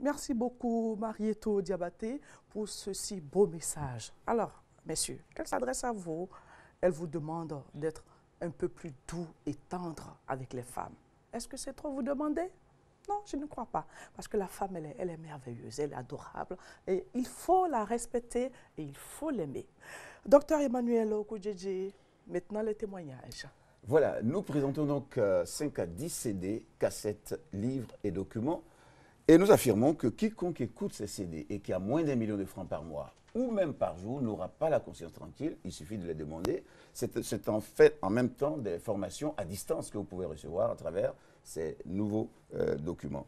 Merci beaucoup Marieto Diabaté pour ce si beau message. Alors, messieurs, elle s'adresse à vous, elle vous demande d'être un peu plus doux et tendre avec les femmes. Est-ce que c'est trop vous demander? Non, je ne crois pas. Parce que la femme, elle est merveilleuse, elle est adorable. Et il faut la respecter et il faut l'aimer. Docteur Emmanuel Okudjeje, maintenant les témoignages. Voilà, nous présentons donc 5 à 10 CD, cassettes, livres et documents. Et nous affirmons que quiconque écoute ces CD et qui a moins d'1 million de francs par mois ou même par jour n'aura pas la conscience tranquille, il suffit de les demander. C'est en fait en même temps des formations à distance que vous pouvez recevoir à travers ces nouveaux documents.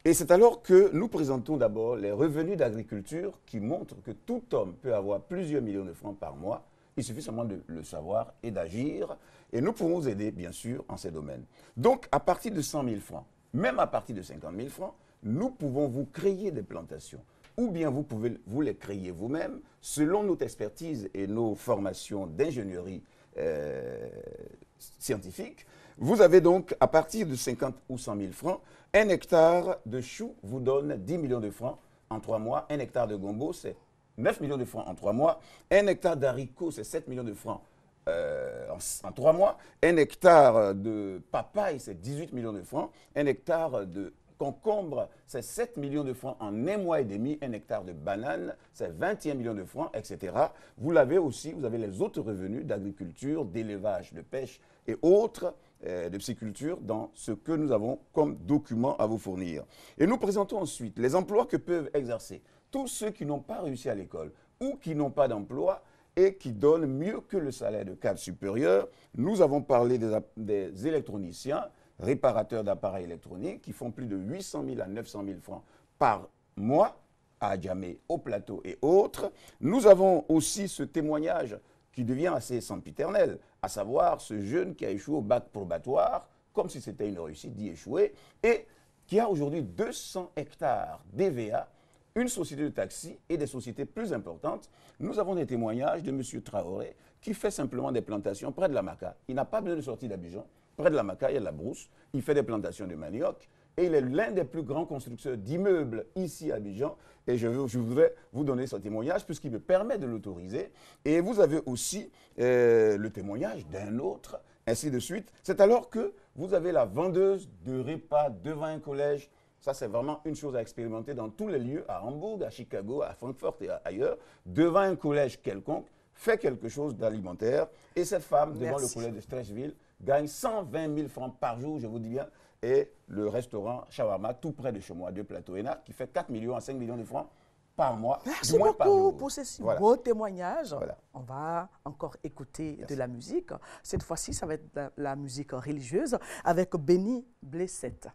Et c'est alors que nous présentons d'abord les revenus d'agriculture qui montrent que tout homme peut avoir plusieurs millions de francs par mois. Il suffit seulement de le savoir et d'agir. Et nous pourrons vous aider, bien sûr, en ces domaines. Donc, à partir de 100 000 francs, même à partir de 50 000 francs, nous pouvons vous créer des plantations. Ou bien vous pouvez vous les créer vous-même, selon notre expertise et nos formations d'ingénierie scientifique. Vous avez donc, à partir de 50 ou 100 000 francs, 1 hectare de choux vous donne 10 millions de francs en 3 mois. 1 hectare de gombo, c'est 9 millions de francs en 3 mois. 1 hectare d'haricots, c'est 7 millions de francs en 3 mois. 1 hectare de papaye, c'est 18 millions de francs. 1 hectare de concombre, c'est 7 millions de francs en 1 mois et demi. 1 hectare de banane, c'est 21 millions de francs, etc. Vous l'avez aussi, vous avez les autres revenus d'agriculture, d'élevage, de pêche et autres, de pisciculture dans ce que nous avons comme document à vous fournir. Et nous présentons ensuite les emplois que peuvent exercer tous ceux qui n'ont pas réussi à l'école ou qui n'ont pas d'emploi et qui donnent mieux que le salaire de cadre supérieur. Nous avons parlé des électroniciens, réparateurs d'appareils électroniques qui font plus de 800 000 à 900 000 francs par mois à Adjamé, au plateau et autres. Nous avons aussi ce témoignage qui devient assez sempiternel, à savoir ce jeune qui a échoué au bac probatoire, comme si c'était une réussite d'y échouer, et qui a aujourd'hui 200 hectares d'EVA, une société de taxi et des sociétés plus importantes. Nous avons des témoignages de M. Traoré qui fait simplement des plantations près de la Maca. Il n'a pas besoin de sortir d'Abidjan. Près de la Maca, il y a de la brousse. Il fait des plantations de manioc. Et il est l'un des plus grands constructeurs d'immeubles ici à Abidjan. Et je voudrais vous donner ce témoignage puisqu'il me permet de l'autoriser. Et vous avez aussi le témoignage d'un autre, ainsi de suite. C'est alors que vous avez la vendeuse de repas devant un collège. Ça, c'est vraiment une chose à expérimenter dans tous les lieux, à Hambourg, à Chicago, à Francfort et ailleurs. Devant un collège quelconque, fait quelque chose d'alimentaire. Et cette femme, devant le collège de Strechville, gagne 120 000 francs par jour, je vous dis bien. Et le restaurant Shawarma, tout près de chez moi, de Plateau-Hénard, qui fait 4 millions à 5 millions de francs par mois. Merci beaucoup pour ces si beaux témoignages. Voilà. On va encore écouter de la musique. Cette fois-ci, ça va être la musique religieuse avec Béni Blessette.